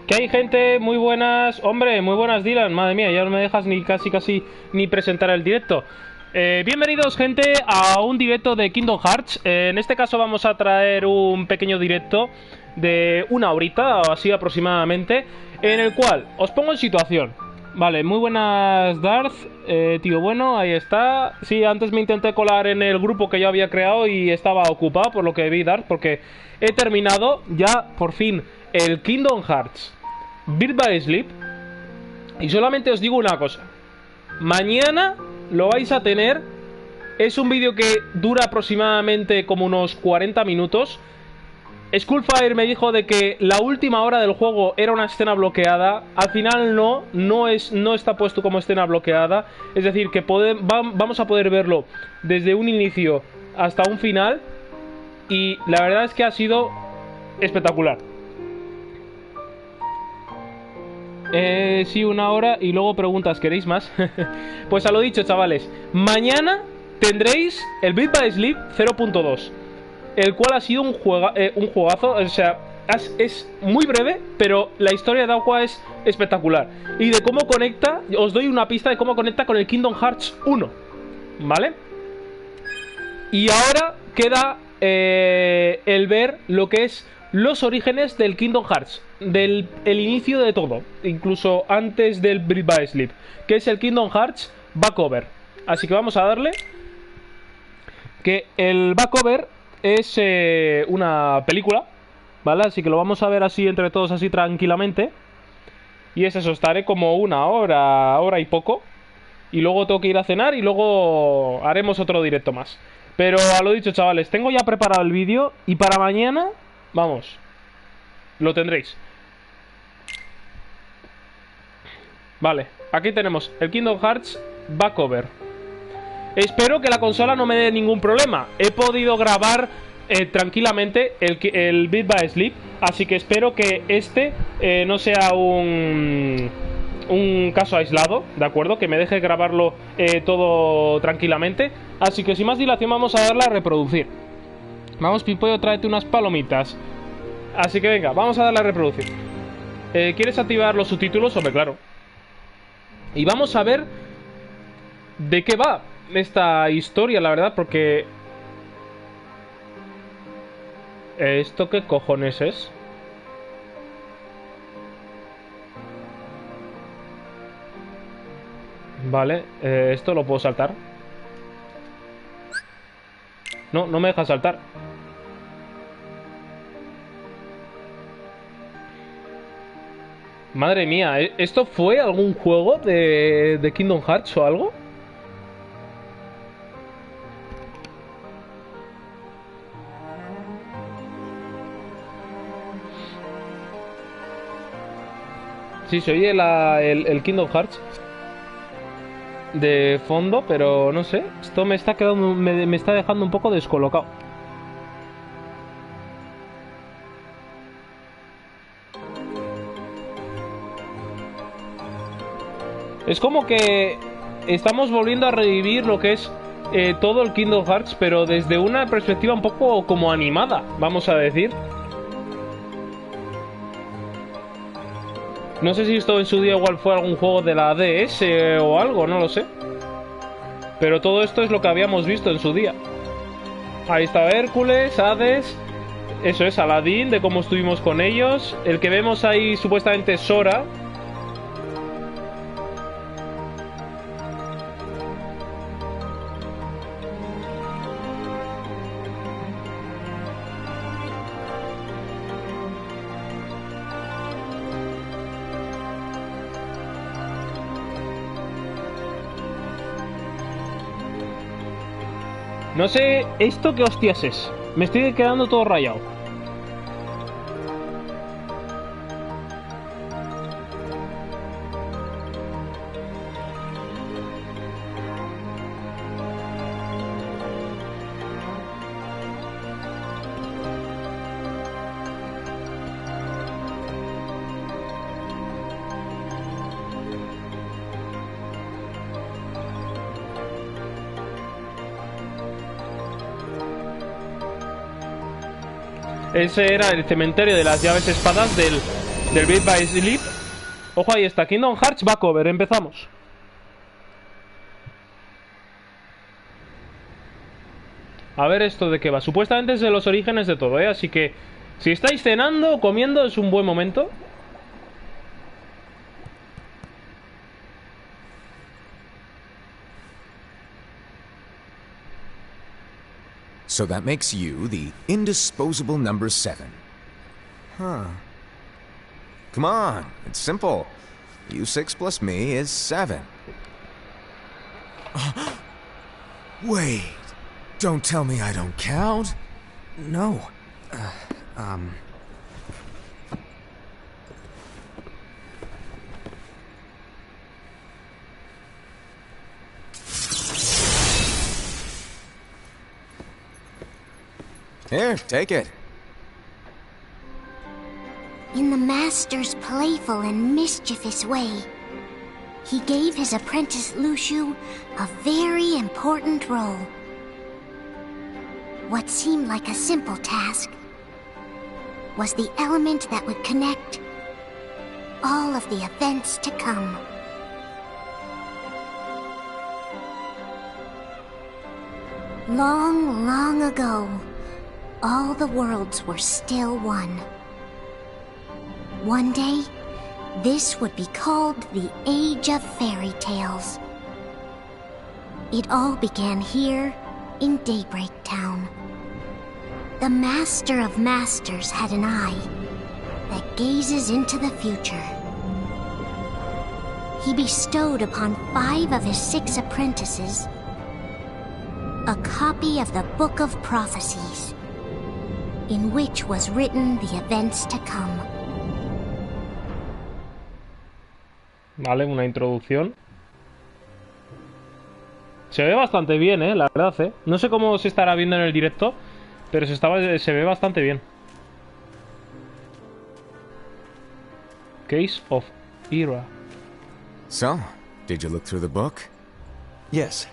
¿Qué hay, gente? Muy buenas. Hombre, muy buenas, Dylan. Madre mía, ya no me dejas ni casi ni presentar el directo. Bienvenidos, gente, a un directo de Kingdom Hearts. En este caso vamos a traer un pequeño directo de una horita, o así aproximadamente, en el cual os pongo en situación. Vale, muy buenas, Darth. Tío bueno, ahí está. Sí, antes me intenté colar en el grupo que yo había creado y estaba ocupado, por lo que vi, Darth, porque he terminado ya, por fin, el Kingdom Hearts Birth by Sleep. Y solamente os digo una cosa. Mañana lo vais a tener. Es un vídeo que dura aproximadamente como unos 40 minutos. Skullfire me dijo de que la última hora del juego era una escena bloqueada. Al final no está puesto como escena bloqueada. Es decir, que vamos a poder verlo desde un inicio hasta un final. Y la verdad es que ha sido espectacular. Sí, una hora. Y luego preguntas, ¿queréis más? Pues a lo dicho, chavales. Mañana tendréis el Birth by Sleep 0.2, el cual ha sido un juegazo. O sea, es muy breve, pero la historia de Aqua es espectacular. Y de cómo conecta, os doy una pista de cómo conecta con el Kingdom Hearts 1, ¿vale? Y ahora queda el ver lo que es los orígenes del Kingdom Hearts, el inicio de todo, incluso antes del Birth by Sleep, que es el Kingdom Hearts Backover. Así que vamos a darle. Que el Backover es una película, ¿vale? Así que lo vamos a ver así entre todos, así tranquilamente. Y es eso, estaré como una hora y poco. Y luego tengo que ir a cenar y luego haremos otro directo más. Pero a lo dicho, chavales, tengo ya preparado el vídeo y para mañana, vamos, lo tendréis. Vale, aquí tenemos el Kingdom Hearts Backover. Espero que la consola no me dé ningún problema. He podido grabar tranquilamente el Birth by Sleep, así que espero que este no sea un caso aislado, ¿de acuerdo? Que me deje grabarlo todo tranquilamente. Así que sin más dilación vamos a darle a reproducir. Vamos, Pimpollo, tráete unas palomitas. Así que venga, vamos a darle a reproducir. ¿Quieres activar los subtítulos? Hombre, claro. Y vamos a ver de qué va esta historia, la verdad, porque... ¿Esto qué cojones es? Vale, esto lo puedo saltar. No me deja saltar. Madre mía, ¿esto fue algún juego de Kingdom Hearts o algo? Sí, se oye el Kingdom Hearts de fondo, pero no sé. Esto me está quedando, me está dejando un poco descolocado. Es como que estamos volviendo a revivir lo que es todo el Kingdom Hearts, pero desde una perspectiva un poco como animada, vamos a decir. No sé si esto en su día igual fue algún juego de la DS o algo, no lo sé. Pero todo esto es lo que habíamos visto en su día. Ahí está Hércules, Hades. Eso es, Aladdin, de cómo estuvimos con ellos. El que vemos ahí supuestamente es Sora. No sé, ¿esto qué hostias es? Me estoy quedando todo rayado. Ese era el cementerio de las llaves espadas del del Beat by Sleep. Ojo, ahí está, Kingdom Hearts back over, empezamos. A ver esto de qué va. Supuestamente es de los orígenes de todo, ¿eh? Así que si estáis cenando o comiendo es un buen momento. So that makes you the indisposable number 7. Huh. Come on, it's simple. You6 plus me is 7. Wait, don't tell me I don't count. No. Here, take it. In the master's playful and mischievous way, he gave his apprentice Luciu a very important role. What seemed like a simple task was the element that would connect all of the events to come. Long, long ago, all the worlds were still one. One day, this would be called the Age of Fairy Tales. It all began here in Daybreak Town. The Master of Masters had an eye that gazes into the future. He bestowed upon 5 of his 6 apprentices a copy of the Book of Prophecies, in which was written the events to come. Vale, una introducción. Se ve bastante bien, la verdad, No sé cómo se estará viendo en el directo, pero se ve bastante bien. Case of Era. So, did you look through the book? Yes.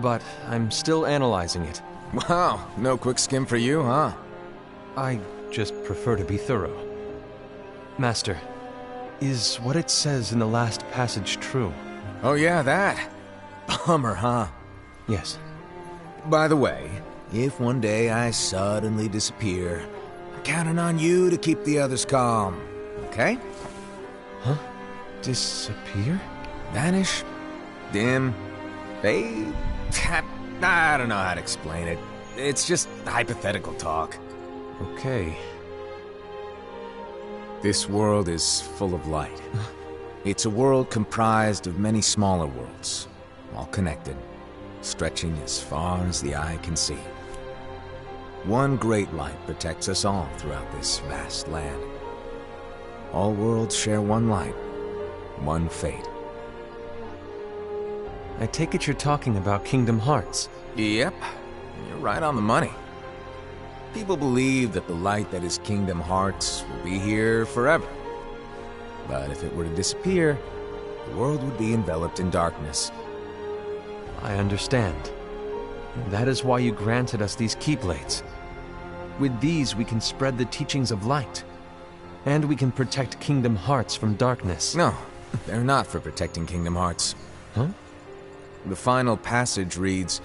But I'm still analyzing it. Wow, no quick skim for you, huh? I just prefer to be thorough. Master, is what it says in the last passage true? Oh yeah, that. Bummer, huh? Yes. By the way, if one day I suddenly disappear, I'm counting on you to keep the others calm, okay? Huh? Disappear? Vanish? Dim? Fade? I don't know how to explain it. It's just hypothetical talk. Okay. This world is full of light. It's a world comprised of many smaller worlds, all connected, stretching as far as the eye can see. One great light protects us all throughout this vast land. All worlds share one light, one fate. I take it you're talking about Kingdom Hearts. Yep, you're right on the money. People believe that the light that is Kingdom Hearts will be here forever. But if it were to disappear, the world would be enveloped in darkness. I understand. That is why you granted us these Keyblades. With these, we can spread the teachings of light. And we can protect Kingdom Hearts from darkness. No, they're not for protecting Kingdom Hearts. Huh? The final passage reads,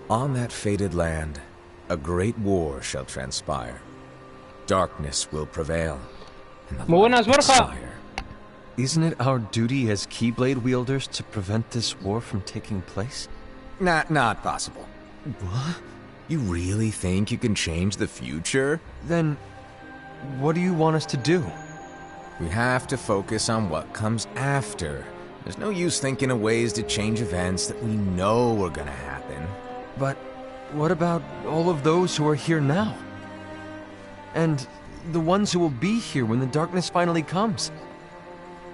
"On that fated land, a great war shall transpire. Darkness will prevail. And the Muy buenas, light Borja. expire." Isn't it our duty as Keyblade wielders to prevent this war from taking place? Not possible. What? You really think you can change the future? Then, what do you want us to do? We have to focus on what comes after. There's no use thinking of ways to change events that we know are gonna happen. But what about all of those who are here now? And the ones who will be here when the darkness finally comes?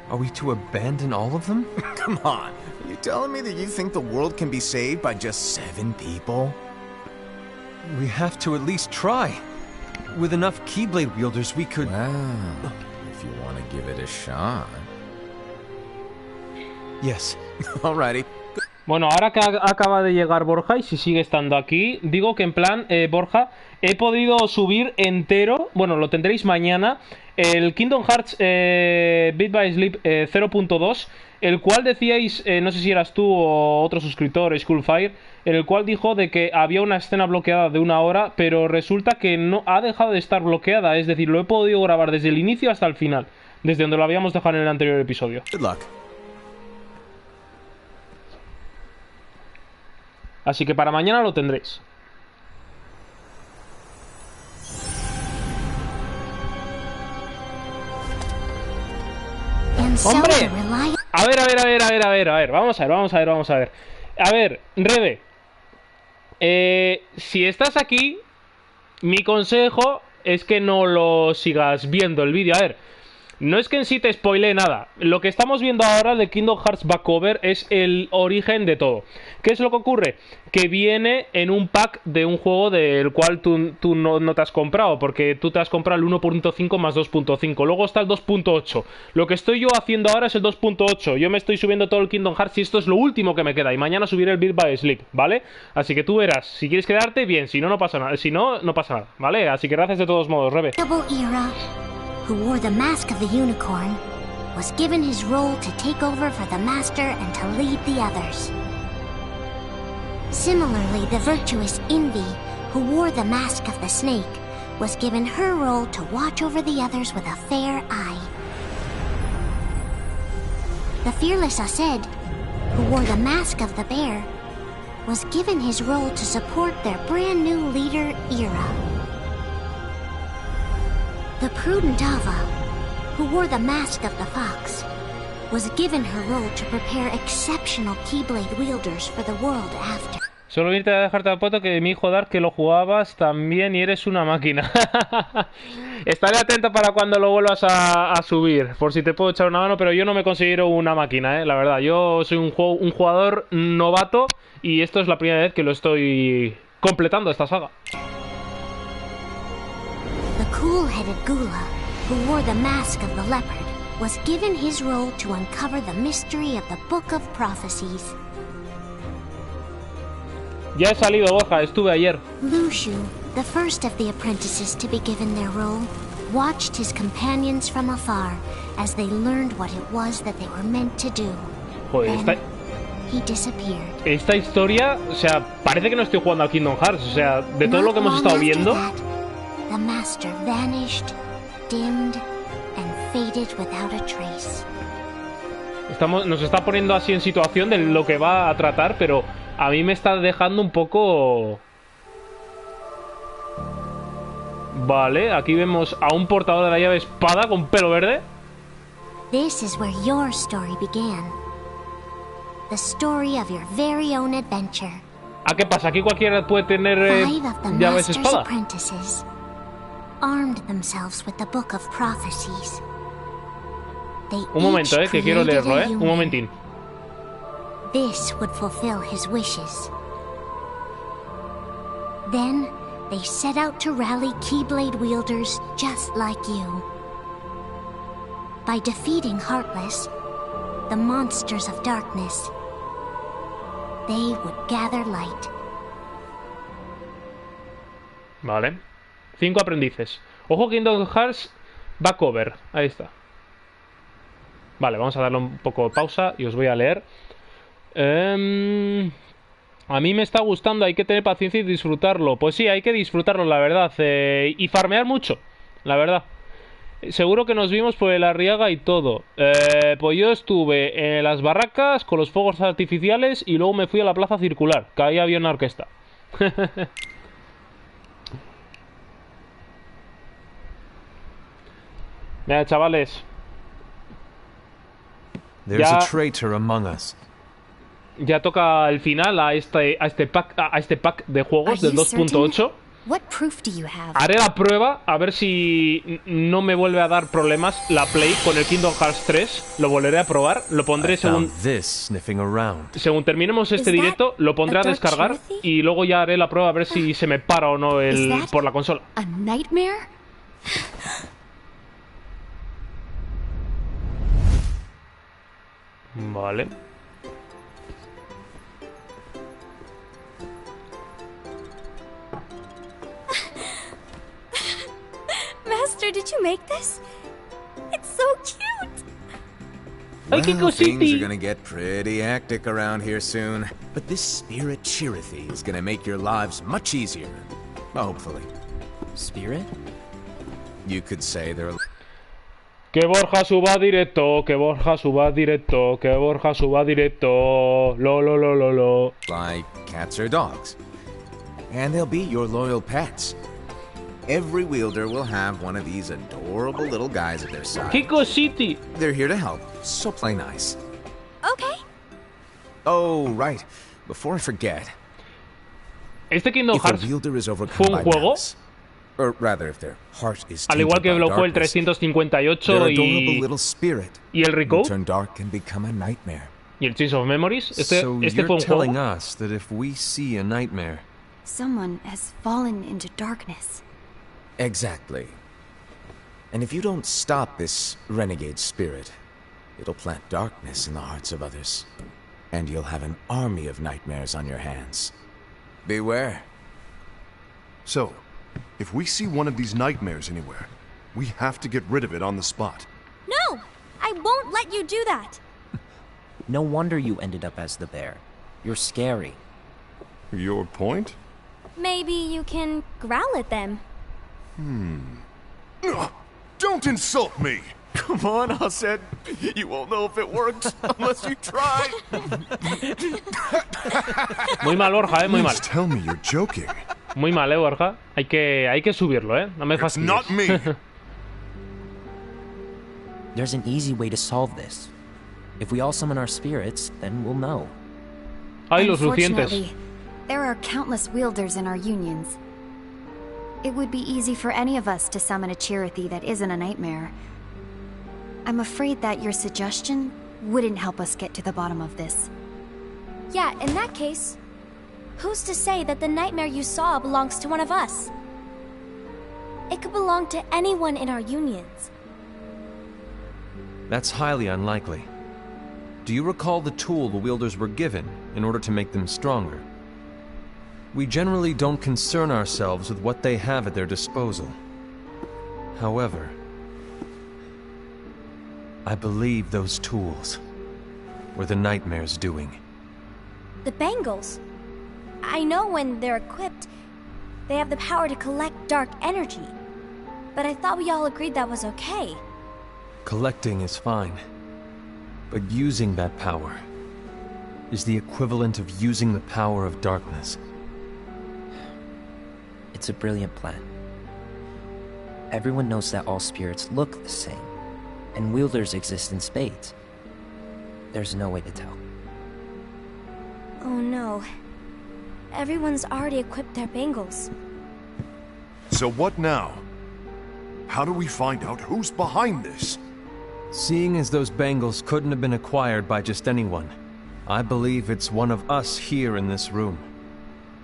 Are we to abandon all of them? Come on, are you telling me that you think the world can be saved by just 7 people? We have to at least try. With enough Keyblade wielders, we could... Well, if you want to give it a shot. Yes. Alrighty, Bueno, ahora que acaba de llegar Borja y si sigue estando aquí, digo que en plan, Borja, he podido subir entero, bueno, lo tendréis mañana, el Kingdom Hearts Beat by Sleep 0.2, el cual decíais, no sé si eras tú o otro suscriptor, Skullfire, en el cual dijo de que había una escena bloqueada de 1 hora, pero resulta que no ha dejado de estar bloqueada, es decir, lo he podido grabar desde el inicio hasta el final, desde donde lo habíamos dejado en el anterior episodio. Good luck. Así que para mañana lo tendréis. ¡Hombre! A ver, vamos a ver. A ver, Rebe. Si estás aquí, mi consejo es que no lo sigas viendo el vídeo. A ver, no es que en sí te spoilee nada. Lo que estamos viendo ahora de Kingdom Hearts Backover es el origen de todo. ¿Qué es lo que ocurre? Que viene en un pack de un juego del cual tú no te has comprado, porque tú te has comprado el 1.5 más 2.5. Luego está el 2.8. Lo que estoy yo haciendo ahora es el 2.8. Yo me estoy subiendo todo el Kingdom Hearts y esto es lo último que me queda. Y mañana subiré el Beat by Sleep, ¿vale? Así que tú verás. Si quieres quedarte, bien. Si no, no pasa nada. Si no, no pasa nada, ¿vale? Así que gracias de todos modos, Rebe. Who wore the mask of the unicorn, was given his role to take over for the master and to lead the others. Similarly, the virtuous Envy, who wore the mask of the snake, was given her role to watch over the others with a fair eye. The fearless Ased, who wore the mask of the bear, was given his role to support their brand new leader, Ira. The prudent Ava, who wore the mask of the fox, was given her role to prepare exceptional Keyblade wielders for the world after. Solo irte a dejarte a foto que mi hijo Dark que lo jugabas también y eres una máquina. Estaré atento para cuando lo vuelvas a subir, por si te puedo echar una mano, pero yo no me considero una máquina, la verdad. Yo soy un jugador novato y esto es la primera vez que lo estoy completando, esta saga. The cool-headed Gula, who wore the mask of the leopard, was given his role to uncover the mystery of the Book of Prophecies. Ya he salido, Borja, estuve ayer. Lushu, the first of the apprentices to be given their role, watched his companions from afar as they learned what it was that they were meant to do. Joder, Then, he disappeared. Esta historia, o sea, parece que no estoy jugando a Kingdom Hearts, o sea, de todo lo que hemos estado viendo. The master vanished, dimmed, and faded without a trace. Nos está poniendo así en situación de lo que va a tratar, pero a mí me está dejando un poco... Vale, aquí vemos a un portador de la llave espada con pelo verde. This is where your story began. The story of your very own adventure. ¿A qué pasa? ¿Aquí cualquiera puede tener llaves espada? Apprentices armed themselves with the Book of Prophecies. Un momento, que quiero leerlo, un momentín. This would fulfill his wishes. Then they set out to rally Keyblade wielders just like you. By defeating Heartless, the monsters of darkness, they would gather light. Vale. 5 aprendices. Ojo, Kingdom Hearts Backover. Ahí está. Vale, vamos a darle un poco de pausa y os voy a leer. A mí me está gustando, hay que tener paciencia y disfrutarlo. Pues sí, hay que disfrutarlo, la verdad. Y farmear mucho, la verdad. Seguro que nos vimos por el Arriaga y todo. Pues yo estuve en las barracas con los fuegos artificiales y luego me fui a la plaza circular, que ahí había una orquesta. Mira, chavales. There's a traitor among us. Ya toca el final a este pack de juegos del 2.8. Haré la prueba a ver si no me vuelve a dar problemas la Play con el Kingdom Hearts 3. Lo volveré a probar. Lo pondré según terminemos este directo. Lo pondré a descargar y luego ya haré la prueba a ver si se me para o no por la consola. Vale. Did you make this? It's so cute! Ay, qué Well, things cositi. are gonna get pretty hectic around here soon. But this spirit Chirithy is gonna make your lives much easier. Hopefully. Spirit? You could say they're Que Borja suba directo, que Borja suba directo, que Borja suba directo. Lo, lo, lo, lo, lo. like cats or dogs. And they'll be your loyal pets. Every wielder will have one of these adorable little guys at their side. ¡Qué cositi! They're here to help, so play nice. Okay. Oh, right. Before I forget, Este Kingdom if a Hearts wielder is overcome fue un by juego, malice, or rather, if their heart is al igual tainted que by lo fue el darkness, 358 their adorable y little spirit el will Rico turn dark and become a nightmare. y el Chains of Memories. Este So fue you're un telling juego. us that if we see a nightmare, Someone has fallen into darkness. Exactly. And if you don't stop this renegade spirit, it'll plant darkness in the hearts of others. And you'll have an army of nightmares on your hands. Beware. So, if we see one of these nightmares anywhere, we have to get rid of it on the spot. No! I won't let you do that! No wonder you ended up as the bear. You're scary. Your point? Maybe you can growl at them. Ugh, don't insult me! come on, Hassad. You won't know if it works unless you try. Muy mal, Borja, muy mal. Please tell me you're joking. Muy mal, Borja. Hay que subirlo, No me It's fastidies. not me. There's an easy way to solve this. If we all summon our spirits, then we'll know. Ay, los lucientes. Unfortunately, there are countless wielders in our unions. It would be easy for any of us to summon a Chirithy that isn't a nightmare. I'm afraid that your suggestion wouldn't help us get to the bottom of this. Yeah, in that case, who's to say that the nightmare you saw belongs to one of us? It could belong to anyone in our unions. That's highly unlikely. Do you recall the tool the wielders were given in order to make them stronger? We generally don't concern ourselves with what they have at their disposal. However, I believe those tools were the nightmare's doing. The bangles. I know when they're equipped, they have the power to collect dark energy. But I thought we all agreed that was okay. Collecting is fine, but using that power is the equivalent of using the power of darkness. It's a brilliant plan. Everyone knows that all spirits look the same, and wielders exist in spades. There's no way to tell. Oh no. Everyone's already equipped their bangles. So what now? How do we find out who's behind this? Seeing as those bangles couldn't have been acquired by just anyone, I believe it's one of us here in this room.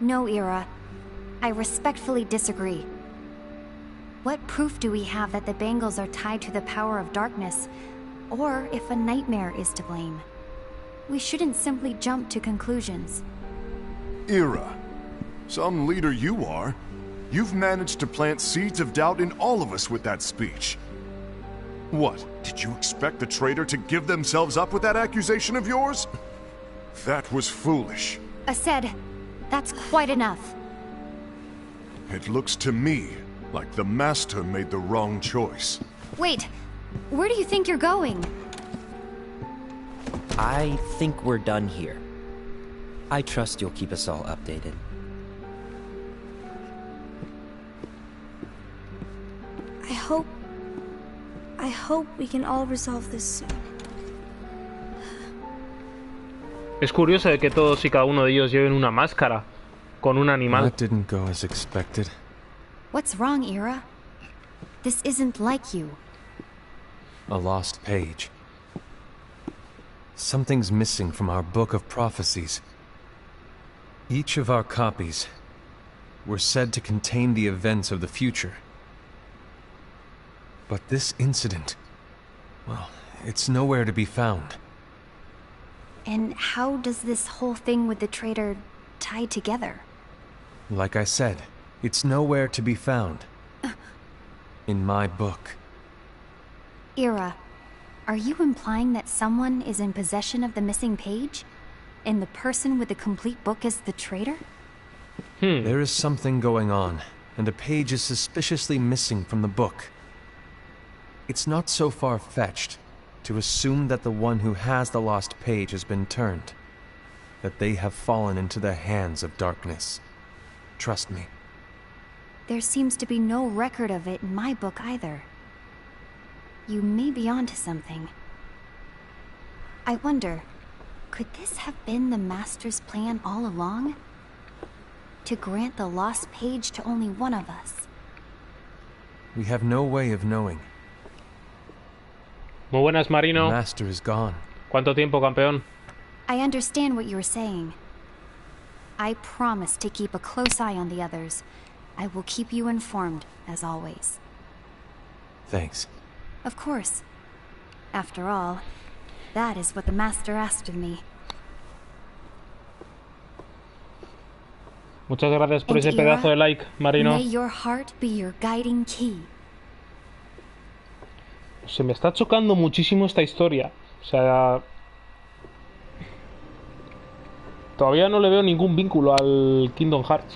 No, Ira. I respectfully disagree. What proof do we have that the bangles are tied to the power of darkness, or if a nightmare is to blame? We shouldn't simply jump to conclusions. Ira, some leader you are. You've managed to plant seeds of doubt in all of us with that speech. What, did you expect the traitor to give themselves up with that accusation of yours? That was foolish. Ased, that's quite enough. It looks to me like the Master made the wrong choice. Wait, where do you think you're going? I think we're done here. I trust you'll keep us all updated. I hope we can all resolve this soon. Es curioso de que todos y cada uno de ellos lleven una máscara con un animal. That didn't go as expected. What's wrong, Ira? This isn't like you. A lost page. Something's missing from our book of prophecies. Each of our copies were said to contain the events of the future. But this incident, well, it's nowhere to be found. And how does this whole thing with the traitor tie together? Like I said, it's nowhere to be found. in my book. Ira, are you implying that someone is in possession of the missing page? And the person with the complete book is the traitor? There is something going on, and a page is suspiciously missing from the book. It's not so far-fetched to assume that the one who has the lost page has been turned, that they have fallen into the hands of darkness. Trust me. There seems to be no record of it in my book either. You may be onto something. I wonder, could this have been the Master's plan all along? To grant the lost page to only one of us? We have no way of knowing. Muy buenas, Marino. The Master is gone. ¿Cuánto tiempo, campeón? I understand what you were saying. I promise to keep a close eye on the others. I will keep you informed, as always. Thanks. Of course. After all, that is what the Master asked of me. Muchas gracias por ese And pedazo de like, Marino. May your heart be your guiding key. Se me está chocando muchísimo esta historia. O sea... Todavía no le veo ningún vínculo al Kingdom Hearts.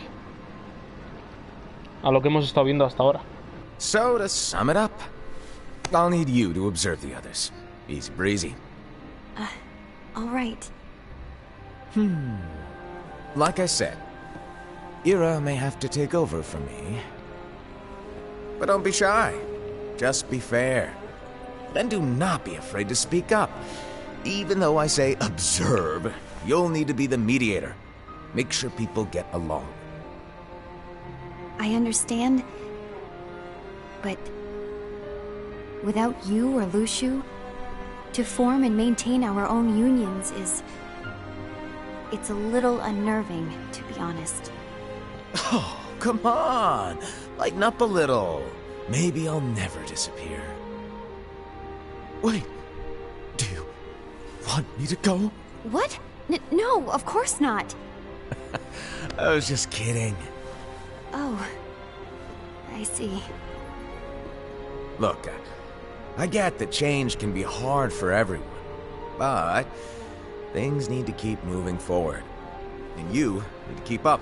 A lo que hemos estado viendo hasta ahora. So, to sum it up, I'll need you to observe the others. Easy breezy. All right. Like I said, Ira may have to take over from me. But don't be shy. Just be fair. And do not be afraid to speak up. Even though I say observe, you'll need to be the mediator. Make sure people get along. I understand. But without you or Luciu, to form and maintain our own unions is... It's a little unnerving, to be honest. Oh, come on. Lighten up a little. Maybe I'll never disappear. Wait. Do you want me to go? What? No, of course not. I was just kidding. Oh, I see. Look, I get that change can be hard for everyone, but things need to keep moving forward. And you need to keep up.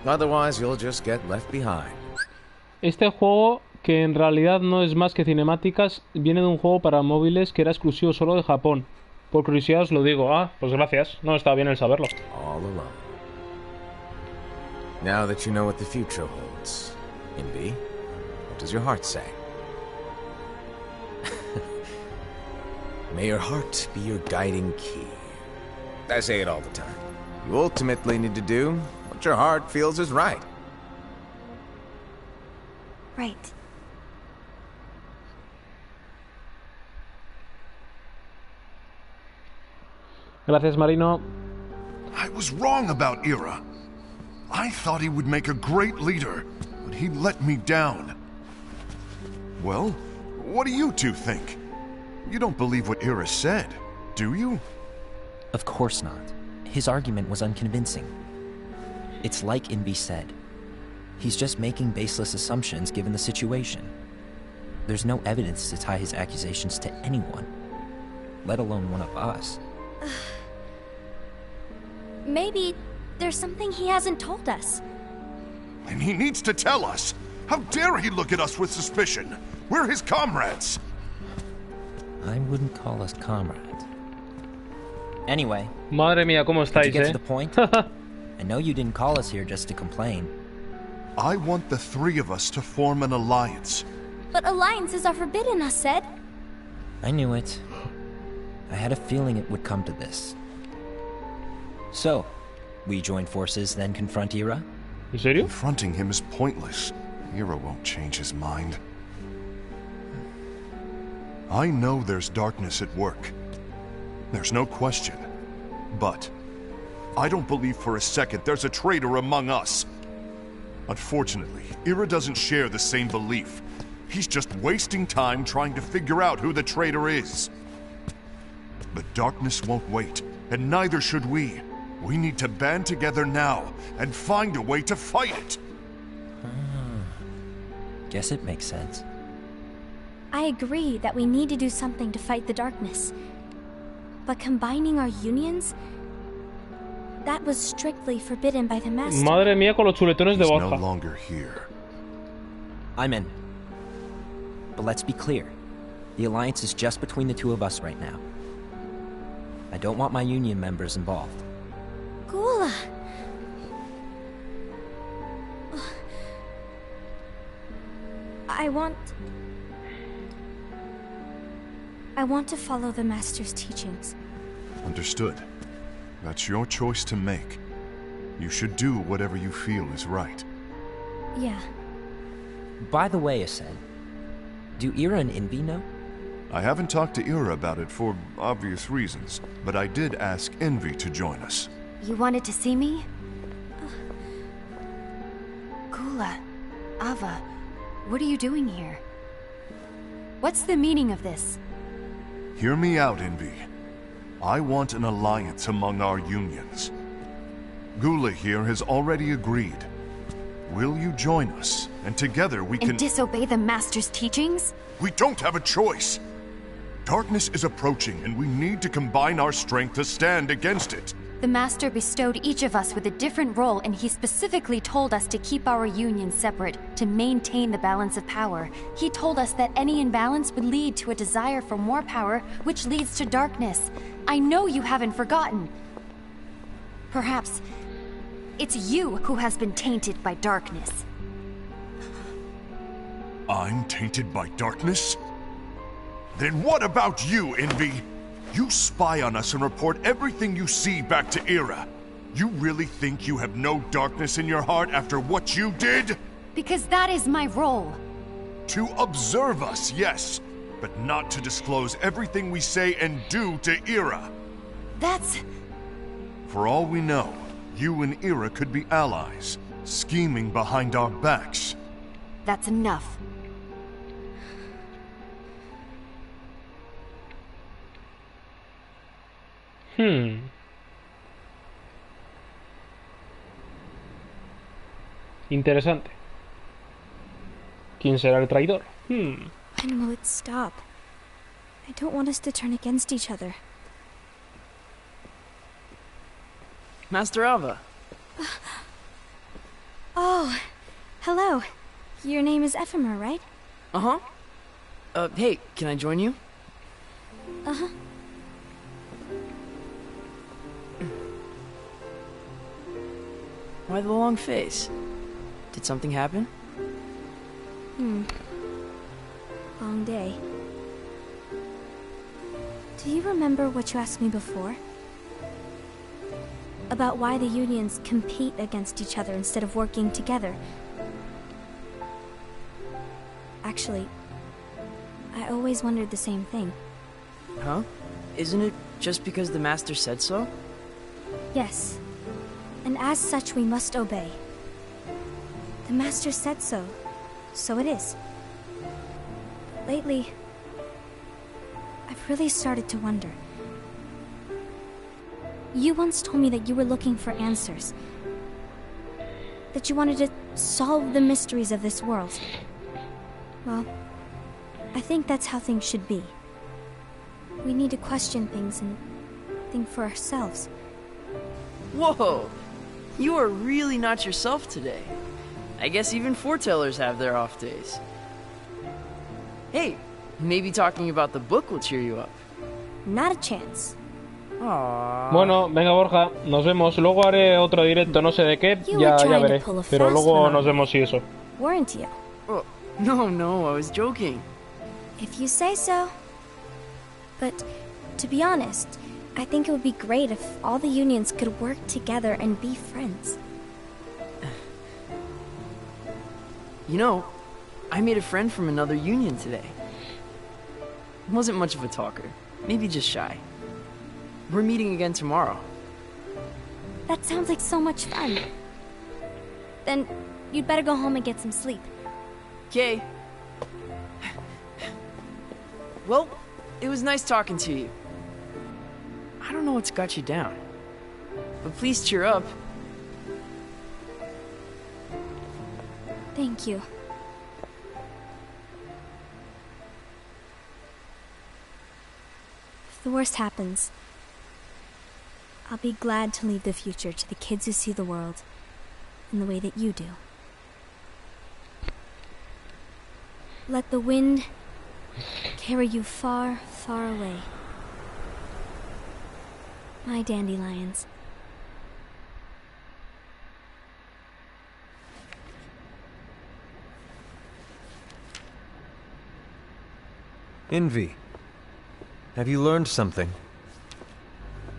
Otherwise, you'll just get left behind. Este juego, que en realidad no es más que cinemáticas, viene de un juego para móviles que era exclusivo solo de Japón. Por curiosidad os lo digo. Ah, pues gracias. No, está bien el saberlo. All alone. Now that you know what the future holds, Invi, what does your heart say? May your heart be your guiding key. I say it all the time. You ultimately need to do what your heart feels is right. Right. Gracias, Marino. I was wrong about Ira. I thought he would make a great leader, but he let me down. Well, what do you two think? You don't believe what Ira said, do you? Of course not. His argument was unconvincing. It's like Invi said. He's just making baseless assumptions given the situation. There's no evidence to tie his accusations to anyone, let alone one of us. Maybe there's something he hasn't told us. And he needs to tell us. How dare he look at us with suspicion? We're his comrades. I wouldn't call us comrades. Anyway, Madre mía, ¿cómo to estáis, get to the point, I know you didn't call us here just to complain. I want the three of us to form an alliance. But alliances are forbidden, us said. I knew it. I had a feeling it would come to this. So, we join forces, then confront Ira? ¿En serio? Confronting him is pointless. Ira won't change his mind. I know there's darkness at work. There's no question. But I don't believe for a second there's a traitor among us. Unfortunately, Ira doesn't share the same belief. He's just wasting time trying to figure out who the traitor is. The darkness won't wait, and neither should we. We need to band together now and find a way to fight it. Guess it makes sense. I agree that we need to do something to fight the darkness. But combining our unions? That was strictly forbidden by the Master. Madre mía con los chuletones de He's Borja. no longer here. I'm in. But let's be clear. The alliance is just between the two of us right now. I don't want my union members involved. Gula! I want to follow the Master's teachings. Understood. That's your choice to make. You should do whatever you feel is right. Yeah. By the way, Asen, do Ira and Envy know? I haven't talked to Ira about it for obvious reasons, but I did ask Envy to join us. You wanted to see me? Gula, Ava, what are you doing here? What's the meaning of this? Hear me out, Envy. I want an alliance among our unions. Gula here has already agreed. Will you join us? And together we can... And disobey the Master's teachings? We don't have a choice! Darkness is approaching, and we need to combine our strength to stand against it. The Master bestowed each of us with a different role, and he specifically told us to keep our union separate, to maintain the balance of power. He told us that any imbalance would lead to a desire for more power, which leads to darkness. I know you haven't forgotten. Perhaps it's you who has been tainted by darkness. I'm tainted by darkness? Then what about you, Envy? You spy on us and report everything you see back to Ira. You really think you have no darkness in your heart after what you did? Because that is my role. To observe us, yes, but not to disclose everything we say and do to Ira. That's... For all we know, you and Ira could be allies, scheming behind our backs. That's enough. Interesante. ¿Quién será el traidor? When will it stop? I don't want us to turn against each other. Master Ava. Oh, hello. Your name is Ephemer, right? Uh-huh. Hey, can I join you? Uh-huh. Why the long face? Did something happen? Long day. Do you remember what you asked me before? About why the unions compete against each other instead of working together. Actually, I always wondered the same thing. Huh? Isn't it just because the Master said so? Yes. And as such, we must obey. The Master said so, so it is. But lately, I've really started to wonder. You once told me that you were looking for answers. That you wanted to solve the mysteries of this world. Well, I think that's how things should be. We need to question things and think for ourselves. Whoa! You are really not yourself today. I guess even foretellers have their off days. Hey, maybe talking about the book will cheer you up. Not a chance. Aww. Bueno, venga Borja, nos vemos. Luego haré otro directo, no sé de qué, You ya were trying to veré. pull a Pero fast luego one on nos me. vemos y eso. Weren't you? Oh, no, I was joking. If you say so. But, to be honest, I think it would be great if all the unions could work together and be friends. You know, I made a friend from another union today. Wasn't much of a talker, maybe just shy. We're meeting again tomorrow. That sounds like so much fun. Then, you'd better go home and get some sleep. Okay. Well, it was nice talking to you. I don't know what's got you down, but please cheer up. Thank you. the worst happens, I'll be glad to leave the future to the kids who see the world in the way that you do. Let the wind carry you far, far away. My dandelions. Envy, have you learned something?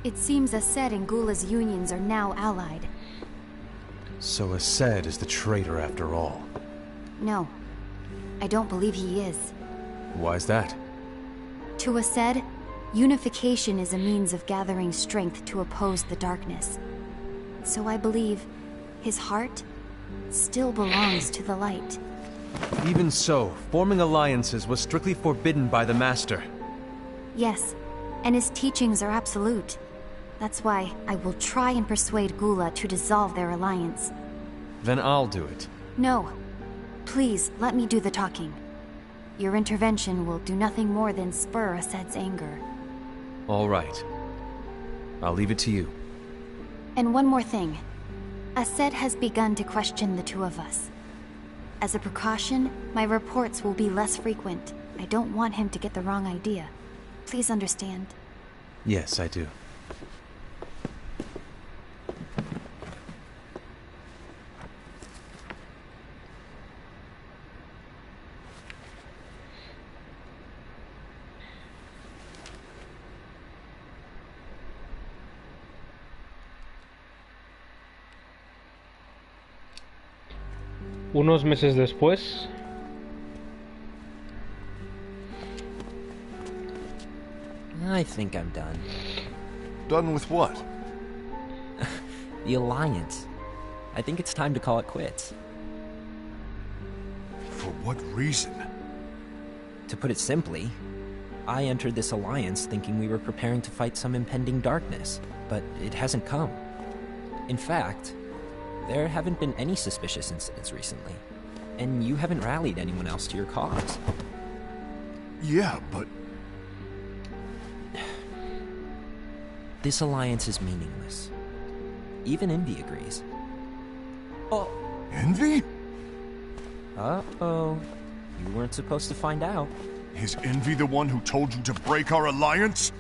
It seems Ased and Gula's unions are now allied. So Ased is the traitor after all. No, I don't believe he is. Why's that? To Ased, unification is a means of gathering strength to oppose the darkness. So I believe his heart still belongs to the light. Even so, forming alliances was strictly forbidden by the Master. Yes, and his teachings are absolute. That's why I will try and persuade Gula to dissolve their alliance. Then I'll do it. No. Please, let me do the talking. Your intervention will do nothing more than spur Ased's anger. All right. I'll leave it to you. And one more thing. Ased has begun to question the two of us. As a precaution, my reports will be less frequent. I don't want him to get the wrong idea. Please understand. Yes, I do. Unos meses después. I think I'm done. Done with what? The Alliance. I think it's time to call it quits. For what reason? To put it simply, I entered this alliance thinking we were preparing to fight some impending darkness, but it hasn't come. In fact, there haven't been any suspicious incidents recently, and you haven't rallied anyone else to your cause. Yeah, but... This alliance is meaningless. Even Envy agrees. Oh. Envy? Uh-oh. You weren't supposed to find out. Is Envy the one who told you to break our alliance?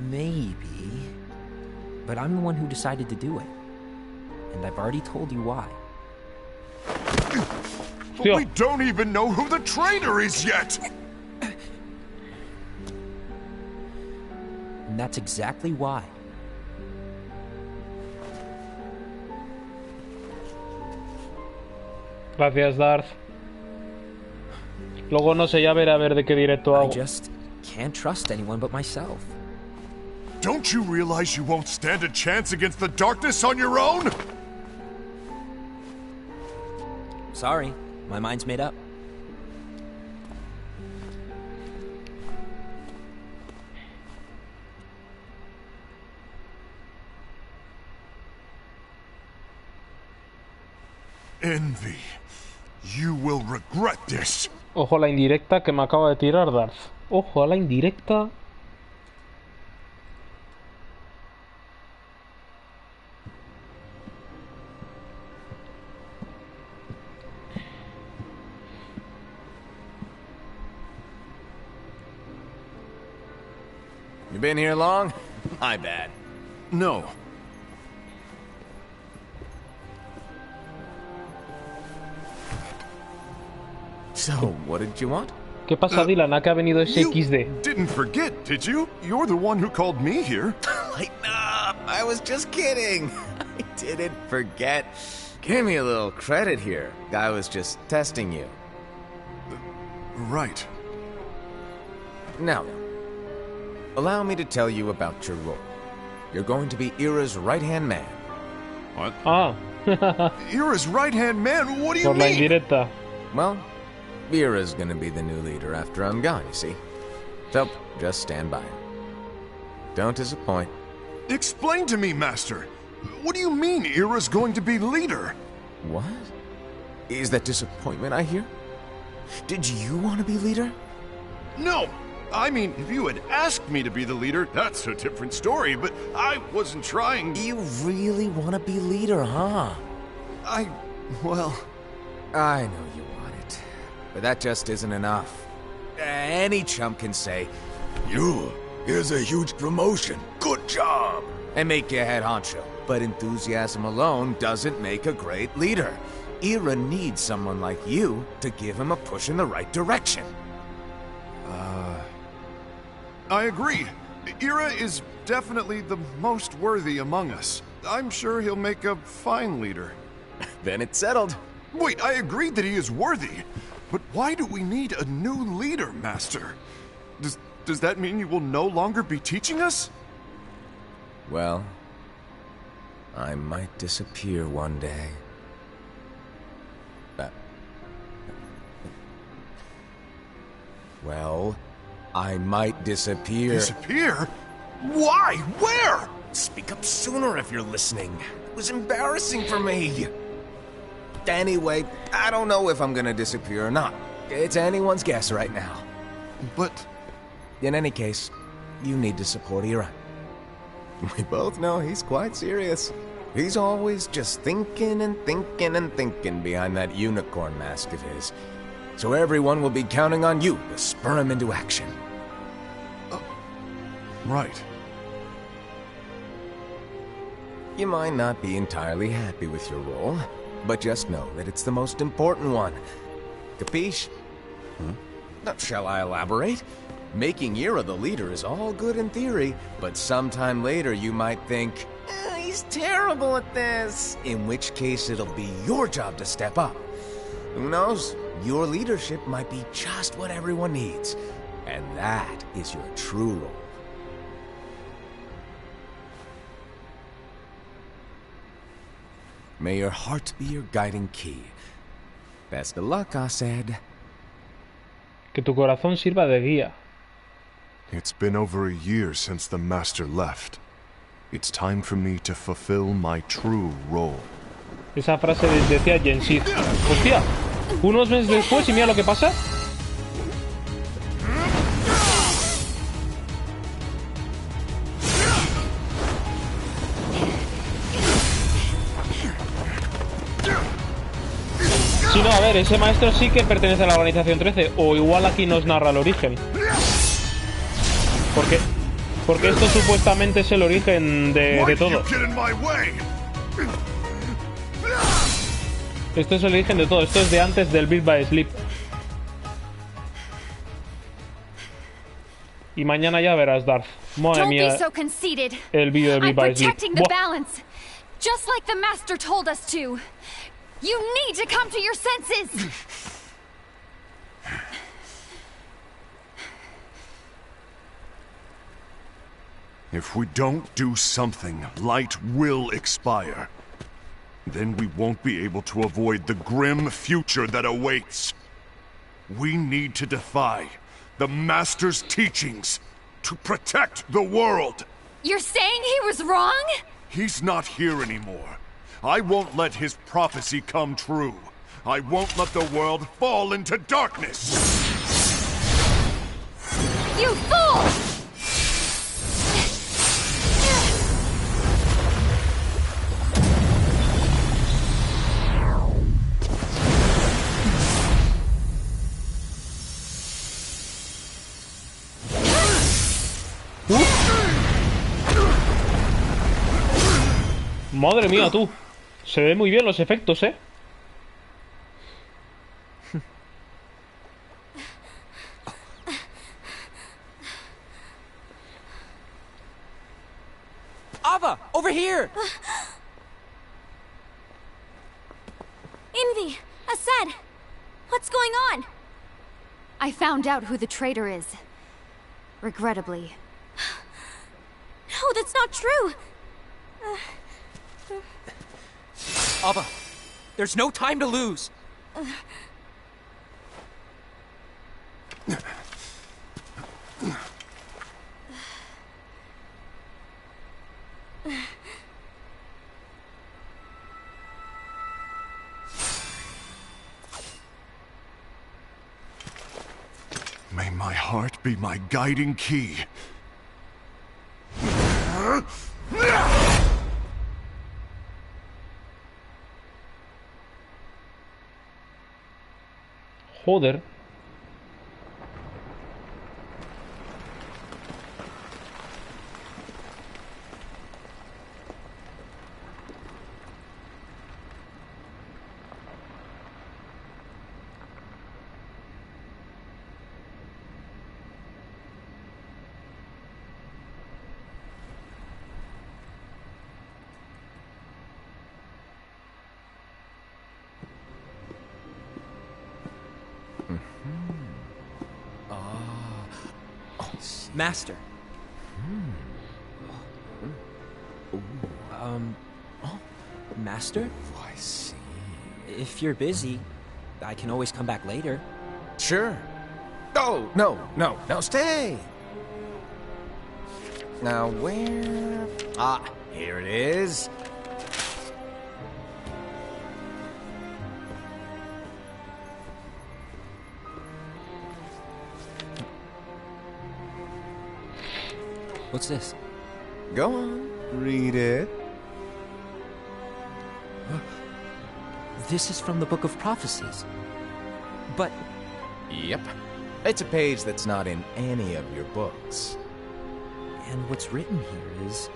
Maybe. But I'm the one who decided to do it. And I've already told you why. But we don't even know who the traitor is yet! And that's exactly why. Gracias, Darth. Luego no sé, ya veré a ver de qué directo hago. I just can't trust anyone but myself. Don't you realize you won't stand a chance against the darkness on your own? Sorry, my mind's made up. Envy, you will regret this. Ojo a la indirecta que me acaba de tirar Darth. Ojo a la indirecta. You been here long? My bad. No. So, what did you want? ¿Qué pasa, Dylan? ¿A qué ha venido ese You XD? didn't forget, did you? You're the one who called me here. Lighten up! I was just kidding. I didn't forget. Give me a little credit here. I was just testing you. Right. Now then, allow me to tell you about your role. You're going to be Ira's right-hand man. What? Ah. Ira's right-hand man? What do you Por la mean? indirecta. Well, Ira's gonna be the new leader after I'm gone, you see. So, just stand by. Don't disappoint. Explain to me, Master. What do you mean Ira's going to be leader? What? Is that disappointment I hear? Did you want to be leader? No! I mean, if you had asked me to be the leader, that's a different story, but I wasn't trying. You really want to be leader, huh? Well... I know you want it, but that just isn't enough. Any chump can say, here's a huge promotion, good job, and make you head honcho. But enthusiasm alone doesn't make a great leader. Ira needs someone like you to give him a push in the right direction. I agree. Ira is definitely the most worthy among us. I'm sure he'll make a fine leader. Then it's settled. Wait, I agreed that he is worthy. But why do we need a new leader, Master? Does that mean you will no longer be teaching us? Well, I might disappear one day. Well, I might disappear. Disappear? Why? Where? Speak up sooner if you're listening. It was embarrassing for me. Anyway, I don't know if I'm gonna disappear or not. It's anyone's guess right now. But... In any case, you need to support Ira. We both know he's quite serious. He's always just thinking and thinking and thinking behind that unicorn mask of his. So everyone will be counting on you to spur him into action. Right. You might not be entirely happy with your role, but just know that it's the most important one. Capiche? Shall I elaborate? Making Ira the leader is all good in theory, but sometime later you might think, he's terrible at this. In which case it'll be your job to step up. Who knows? Your leadership might be just what everyone needs. And that is your true role. May your heart be your guiding key. Best of luck, I said. Que tu corazón sirva de guía. It's been over a year since the Master left. It's time for me to fulfill my true role. Esa frase decía Jensid. Hostia, unos meses después y mira lo que pasa. Sí, no, a ver, ese maestro sí que pertenece a la organización 13. O igual aquí nos narra el origen. Porque esto supuestamente es el origen de todo. Esto es el origen de todo. Esto es de antes del Beat by Sleep. Y mañana ya verás, Darth. Madre mía. El vídeo de Beat by Sleep. Just like the Master told us to. You need to come to your senses. If we don't do something, light will expire. Then we won't be able to avoid the grim future that awaits. We need to defy the Master's teachings to protect the world. You're saying he was wrong? He's not here anymore. I won't let his prophecy come true. I won't let the world fall into darkness. You fool! Madre mía, tú. Se ven muy bien los efectos, ¿eh? Ava, over here! Envy! Asad! What's going on? I found out who the traitor is. Regrettably. No, that's not true! Ava, there's no time to lose. May my heart be my guiding key. Joder. Master. Master? I see. If you're busy, I can always come back later. Sure. Oh, no, stay! Now, where... Ah, here it is. What's this? Go on, read it. This is from the Book of Prophecies. But... Yep. It's a page that's not in any of your books. And what's written here is...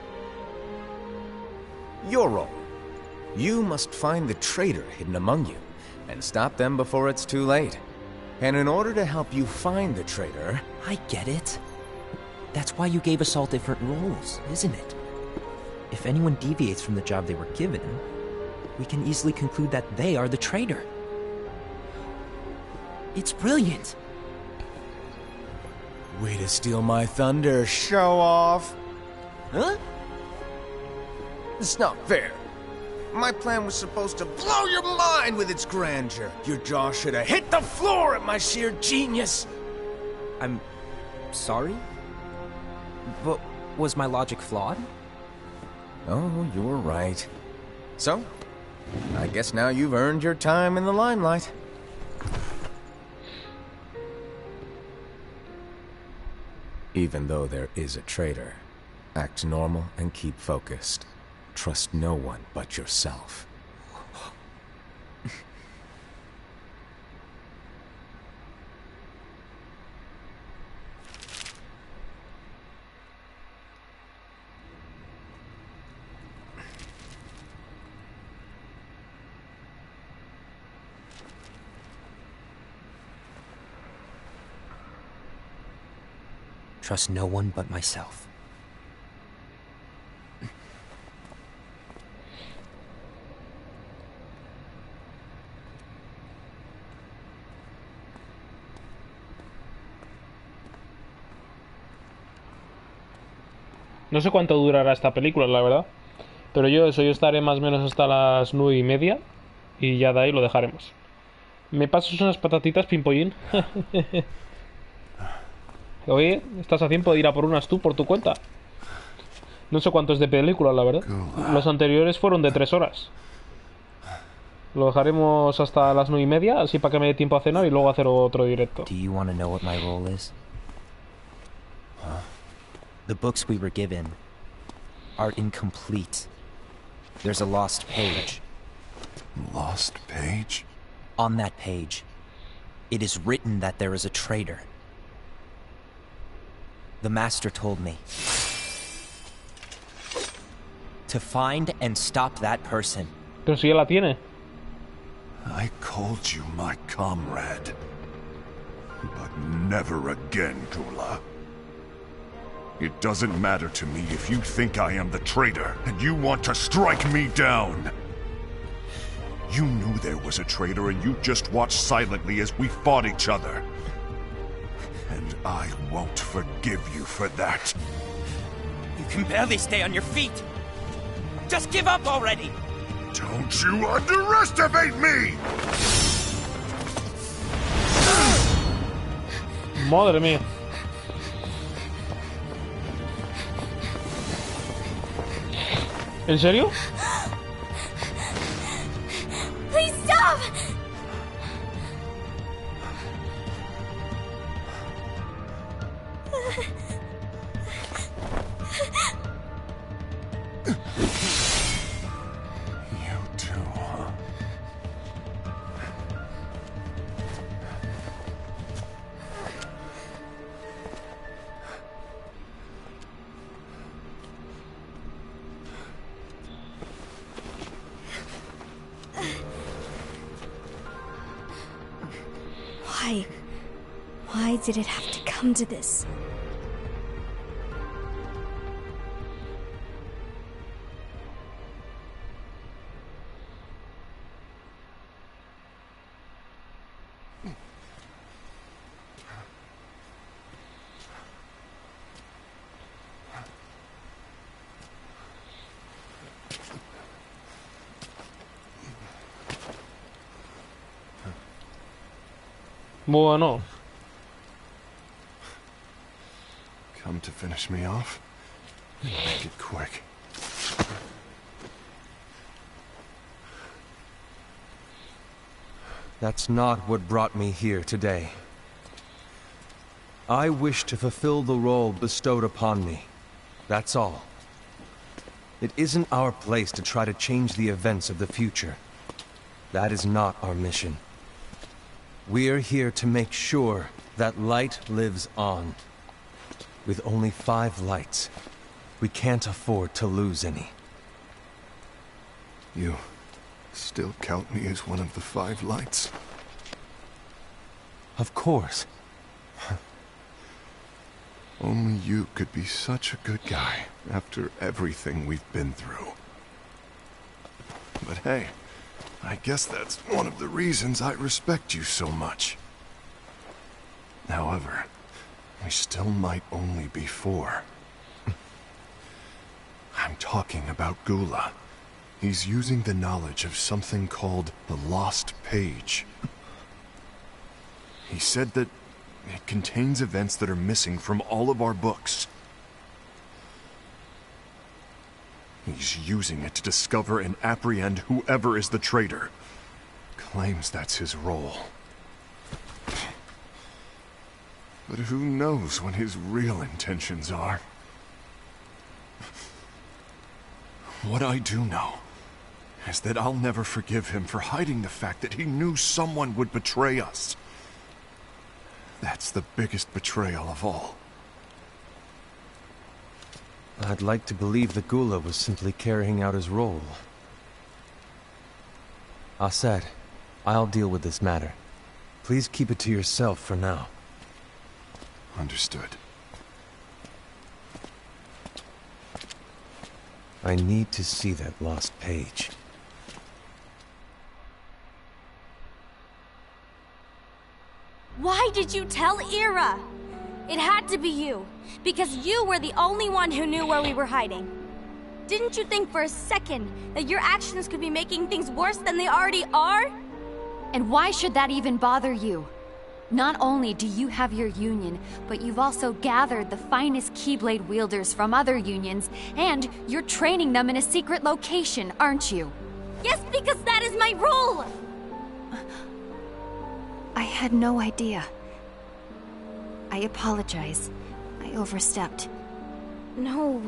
Your role. You must find the traitor hidden among you, and stop them before it's too late. And in order to help you find the traitor... I get it. That's why you gave us all different roles, isn't it? If anyone deviates from the job they were given, we can easily conclude that they are the traitor. It's brilliant. Way to steal my thunder, show off. Huh? It's not fair. My plan was supposed to blow your mind with its grandeur. Your jaw should have hit the floor at my sheer genius. I'm sorry? But was my logic flawed? Oh, you're right. So, I guess now you've earned your time in the limelight. Even though there is a traitor, act normal and keep focused. Trust no one but yourself. Trust no one but myself. No sé cuánto durará esta película, la verdad. Pero yo estaré más o menos hasta las 9:30. Y ya de ahí lo dejaremos. ¿Me pasas unas patatitas, Pimpollín? Oye, ¿estás a tiempo de ir a por unas tú, por tu cuenta? No sé cuánto es de película, la verdad. Los anteriores fueron de 3 horas. Lo dejaremos hasta las 9:30, así para que me dé tiempo a cenar y luego hacer otro directo. Do you want to know what my role is? The books we were given are incomplete. There's a lost page. Lost page? On that page, it is written that there is a traitor. The Master told me to find and stop that person. Pero si ya la tiene. I called you my comrade. But never again, Gula. It doesn't matter to me if you think I am the traitor, and you want to strike me down. You knew there was a traitor, and you just watched silently as we fought each other. And I won't forgive you for that. You can barely stay on your feet. Just give up already! Don't you underestimate me! Madre mía. ¿En serio? Please stop! Why did it have to come to this? Bueno. Come to finish me off? Make it quick. That's not what brought me here today. I wish to fulfill the role bestowed upon me. That's all. It isn't our place to try to change the events of the future. That is not our mission. We're here to make sure that light lives on. With only 5 lights, we can't afford to lose any. You still count me as one of the 5 lights? Of course. Only you could be such a good guy after everything we've been through. But hey, I guess that's one of the reasons I respect you so much. However, we still might only be 4. I'm talking about Gula. He's using the knowledge of something called the Lost Page. He said that it contains events that are missing from all of our books. He's using it to discover and apprehend whoever is the traitor. Claims that's his role. But who knows what his real intentions are? What I do know is that I'll never forgive him for hiding the fact that he knew someone would betray us. That's the biggest betrayal of all. I'd like to believe that Gula was simply carrying out his role. Aset, I'll deal with this matter. Please keep it to yourself for now. Understood. I need to see that lost page. Why did you tell Ira? It had to be you, because you were the only one who knew where we were hiding. Didn't you think for a second that your actions could be making things worse than they already are? And why should that even bother you? Not only do you have your union, but you've also gathered the finest Keyblade wielders from other unions, and you're training them in a secret location, aren't you? Yes, because that is my role! I had no idea. I apologize. I overstepped. No.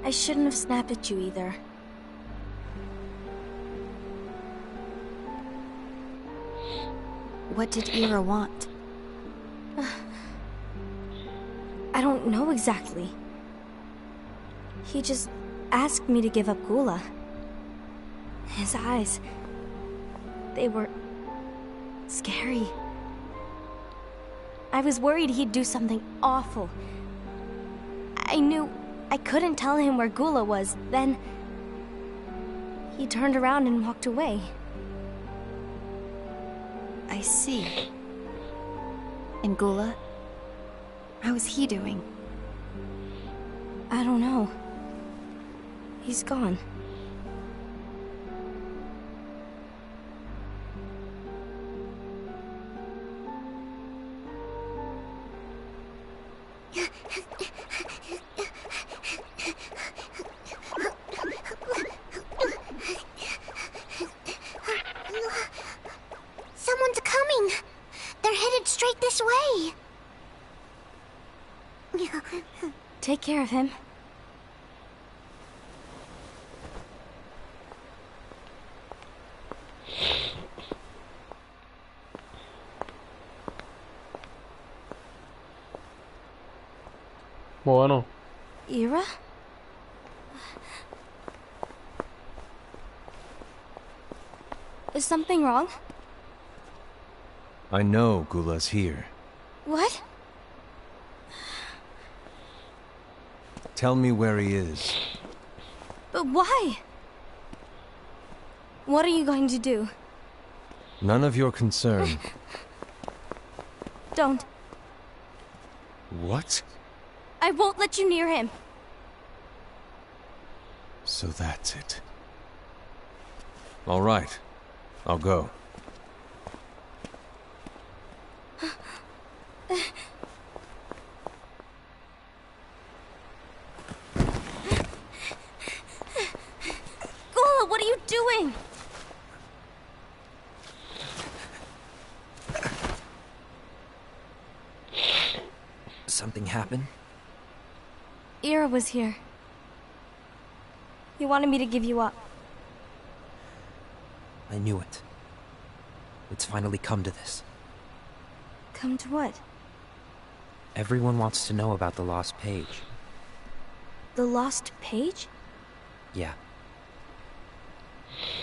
I shouldn't have snapped at you either. What did Ira want? I don't know exactly. He just asked me to give up Gula. His eyes... they were... scary. I was worried he'd do something awful. I knew I couldn't tell him where Gula was. Then... he turned around and walked away. I see. And Gula? How is he doing? I don't know. He's gone. Someone's coming! They're headed straight this way! Take care of him. Bueno. Ira? Is something wrong? I know Gula's here. What? Tell me where he is. But why? What are you going to do? None of your concern. Don't. What? I won't let you near him. So that's it. All right. I'll go. Gula, what are you doing? Something happened? Ira was here. He wanted me to give you up. I knew it. It's finally come to this. Come to what? Everyone wants to know about the lost page. The lost page? Yeah.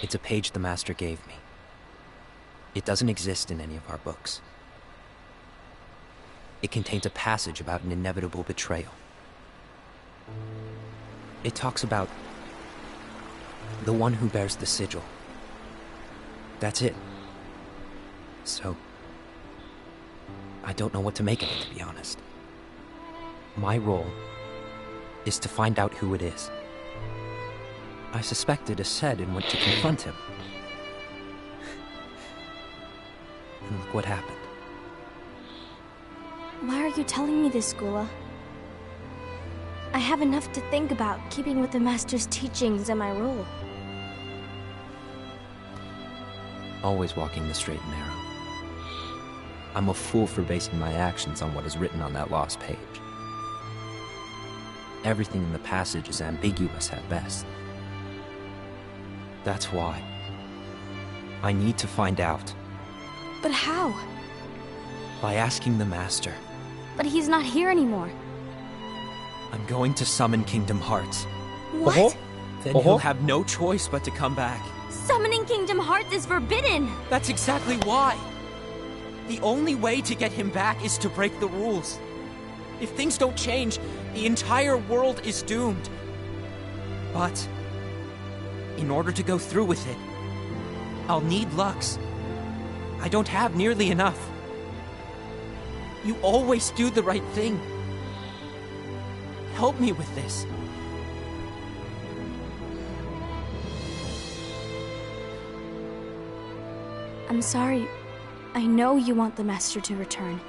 It's a page the Master gave me. It doesn't exist in any of our books. It contains a passage about an inevitable betrayal. It talks about the one who bears the sigil. That's it. So, I don't know what to make of it, to be honest. My role is to find out who it is. I suspected Ased and went to confront him. And look what happened. Why are you telling me this, Gula? I have enough to think about, keeping with the Master's teachings and my role. Always walking the straight and narrow. I'm a fool for basing my actions on what is written on that lost page. Everything in the passage is ambiguous at best. That's why I need to find out. But how? By asking the Master. But he's not here anymore. I'm going to summon Kingdom Hearts. What? Then he'll have no choice but to come back. Summoning Kingdom Hearts is forbidden! That's exactly why! The only way to get him back is to break the rules. If things don't change, the entire world is doomed. But, in order to go through with it, I'll need Lux. I don't have nearly enough. You always do the right thing. Help me with this. I'm sorry. I know you want the Master to return.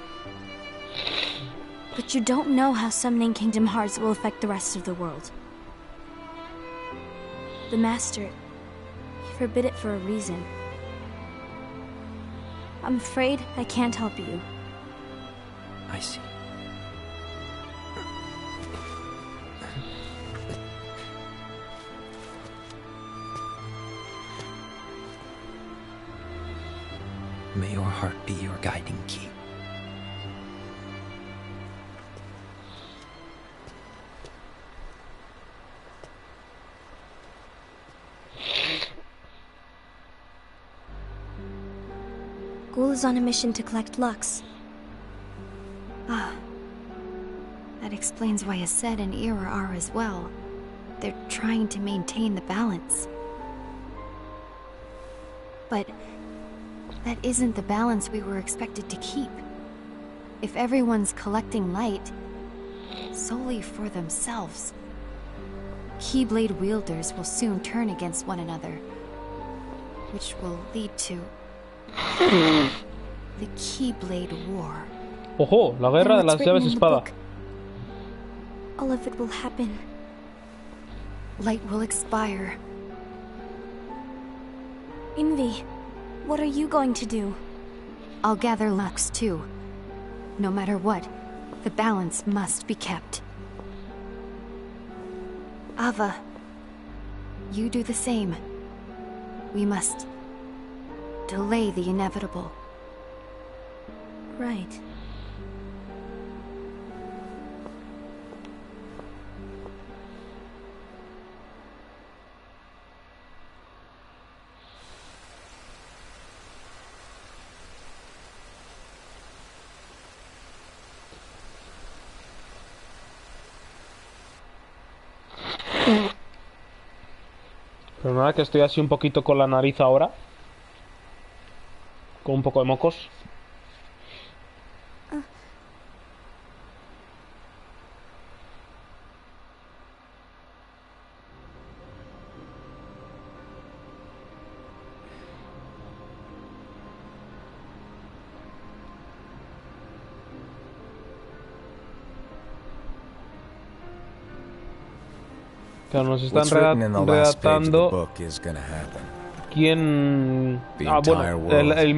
But you don't know how summoning Kingdom Hearts will affect the rest of the world. The Master, he forbid it for a reason. I'm afraid I can't help you. I see. May your heart be your guiding key. Ghoul is on a mission to collect Lux. Ah. That explains why Ased and Ira are as well. They're trying to maintain the balance. But that isn't the balance we were expected to keep. If everyone's collecting light solely for themselves, Keyblade wielders will soon turn against one another, which will lead to the Keyblade War. Ojo, la guerra de las llaves espada. All of it will happen. Light will expire. Envy, what are you going to do? I'll gather Lux too. No matter what, The balance must be kept. Ava, you do the same. We must delay the inevitable. Right. Pero nada, que estoy así un poquito con la nariz ahora. Con un poco de mocos. Claro, nos están redactando quién...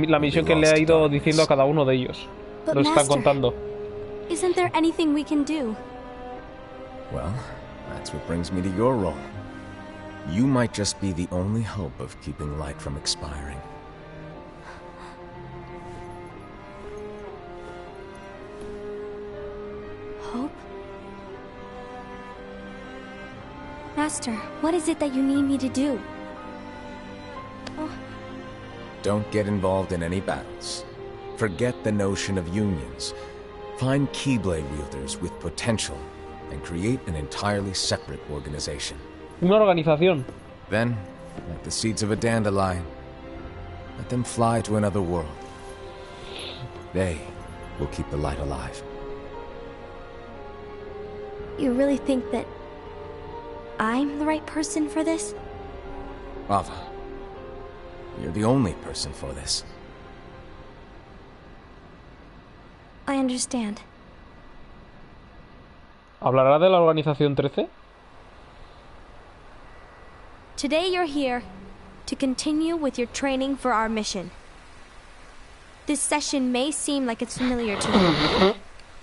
la misión que le ha ido diciendo a cada uno de ellos. Nos están contando. Isn't there anything we can do? Well, that's what brings me to your role. You might just be the only hope of keeping light from expiring. Hope? Master, what is it that you need me to do? Oh. Don't get involved in any battles. Forget the notion of unions. Find Keyblade wielders with potential and create an entirely separate organization. Una organización. Then, like the seeds of a dandelion, let them fly to another world. They will keep the light alive. You really think that I'm the right person for this? Ava, you're the only person for this. I understand. ¿Hablará de la organización 13? Today you're here to continue with your training for our mission. This session may seem like it's familiar to you,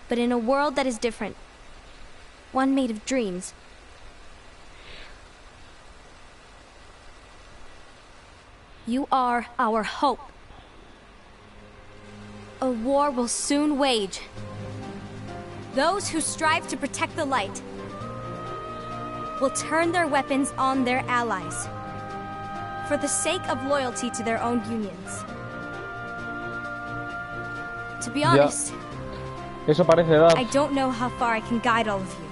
but in a world that is different, one made of dreams, you are our hope. A war will soon wage. Those who strive to protect the light will turn their weapons on their allies for the sake of loyalty to their own unions. To be honest, Eso parece edad. I don't know how far I can guide all of you.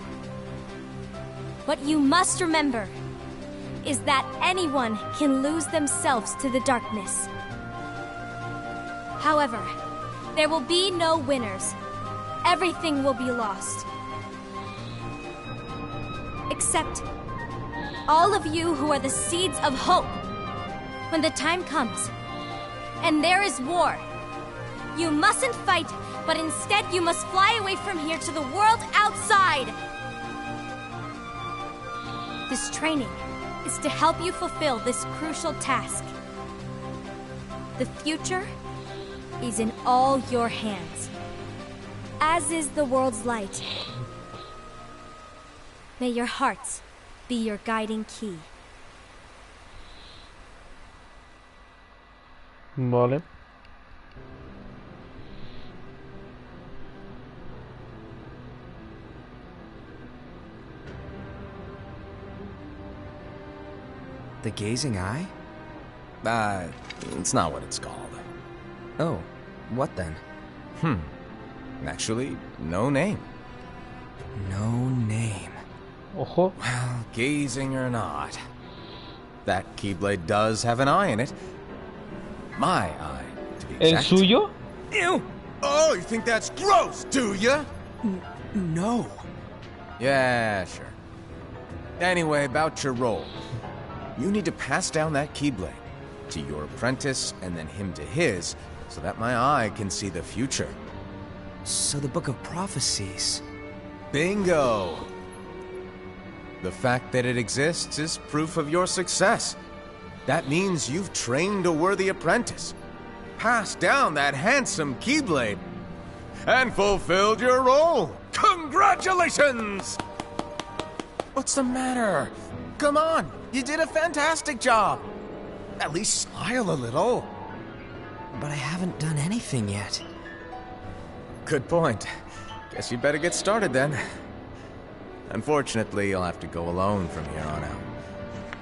What you must remember is that anyone can lose themselves to the darkness. However, there will be no winners. Everything will be lost. Except all of you who are the seeds of hope. When the time comes, and there is war, you mustn't fight, but instead you must fly away from here to the world outside. This training is to help you fulfill this crucial task. The future is in all your hands, as is the world's light. May your hearts be your guiding key. Vale. The gazing eye? It's not what it's called. Oh, what then? Actually, no name. No name. Ojo. Well, gazing or not, that Keyblade does have an eye in it. My eye, to be ¿El exact. suyo? Ew! Oh, you think that's gross, do ya? No. Yeah, sure. Anyway, about your role. You need to pass down that Keyblade to your apprentice and then him to his, so that my eye can see the future. So the Book of Prophecies. Bingo! The fact that it exists is proof of your success. That means you've trained a worthy apprentice. Pass down that handsome Keyblade. and fulfilled your role. Congratulations! What's the matter? Come on, you did a fantastic job. At least smile a little. But I haven't done anything yet. Good point. Guess you better get started then. Unfortunately, you'll have to go alone from here on out.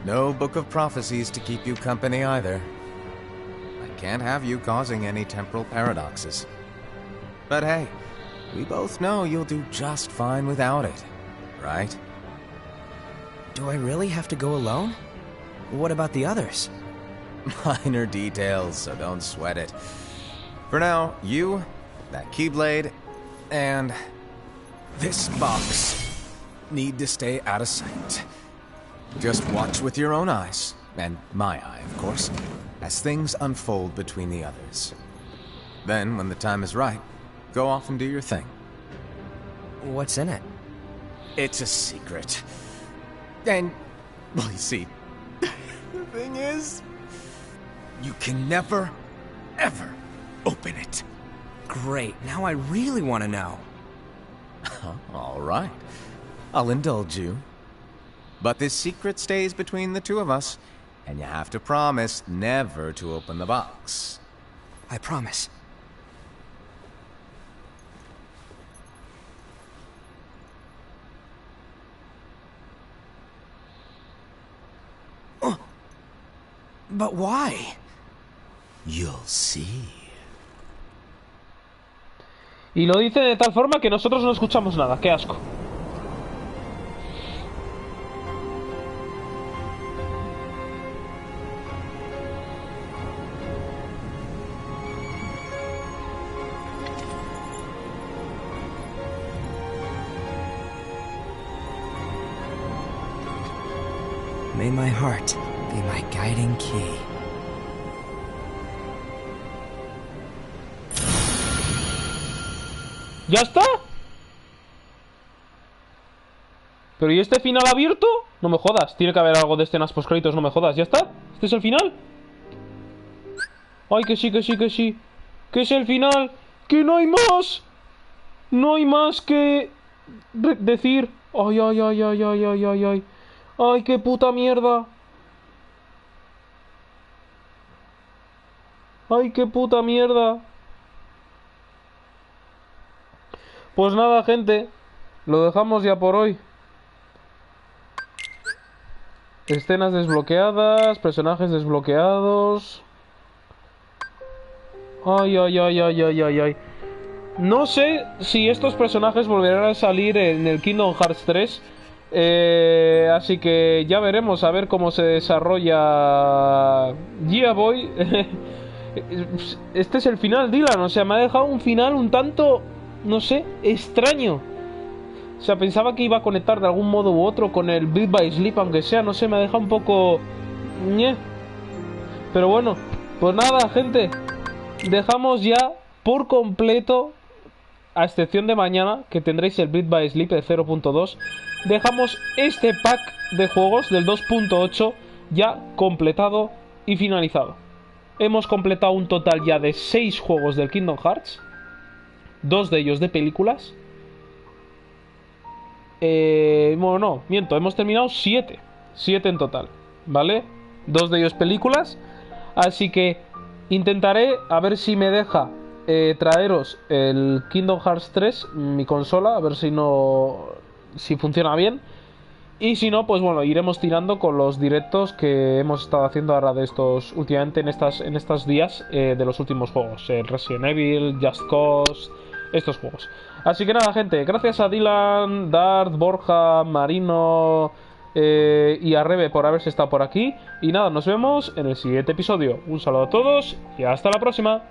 No book of prophecies to keep you company either. I can't have you causing any temporal paradoxes. But hey, we both know you'll do just fine without it, right? Do I really have to go alone? What about the others? Minor details, so don't sweat it. For now, you, that Keyblade, and this box need to stay out of sight. Just watch with your own eyes, and my eye, of course, as things unfold between the others. Then, when the time is right, go off and do your thing. What's in it? It's a secret. And, well, you see, the thing is, you can never, ever open it. Great, now I really want to know. All right. I'll indulge you. But this secret stays between the two of us, and you have to promise never to open the box. I promise. Oh. But why? You'll see. Y lo dice de tal forma que nosotros no escuchamos nada. ¡Qué asco! May my heart be my guiding key. ¿Ya está? ¿Pero y este final abierto? No me jodas, tiene que haber algo de escenas postcréditos, no me jodas. ¿Ya está? ¿Este es el final? Ay, que sí, que sí, que sí. ¿Qué es el final? ¡Que no hay más! No hay más que decir. Ay, ay, ay, ay, ay, ay, ay, ay. Ay, qué puta mierda. Ay, qué puta mierda. Pues nada, gente, lo dejamos ya por hoy. Escenas desbloqueadas, personajes desbloqueados. Ay, ay, ay, ay, ay, ay, ay. No sé si estos personajes volverán a salir en el Kingdom Hearts 3. Así que ya veremos a ver cómo se desarrolla Gia Boy. Este es el final, Dylan. O sea, me ha dejado un final un tanto, no sé, extraño. O sea, pensaba que iba a conectar de algún modo u otro con el Beat by Sleep, aunque sea, no sé, me ha dejado un poco ñe. Pero bueno, pues nada, gente, dejamos ya por completo, a excepción de mañana, que tendréis el Beat by Sleep de 0.2, dejamos este pack de juegos del 2.8 ya completado y finalizado. Hemos completado un total ya de 6 juegos del Kingdom Hearts, 2 de ellos de películas. Bueno, no, miento, hemos terminado 7 en total, ¿vale? 2 de ellos películas. Así que intentaré a ver si me deja traeros el Kingdom Hearts 3, mi consola, a ver si funciona bien. Y si no, pues bueno, iremos tirando con los directos que hemos estado haciendo ahora de estos últimamente en estos días de los últimos juegos, Resident Evil, Just Cause, estos juegos. Así que nada, gente, gracias a Dylan, Dart, Borja, Marino y a Rebe por haberse estado por aquí. Y nada, nos vemos en el siguiente episodio. Un saludo a todos y hasta la próxima.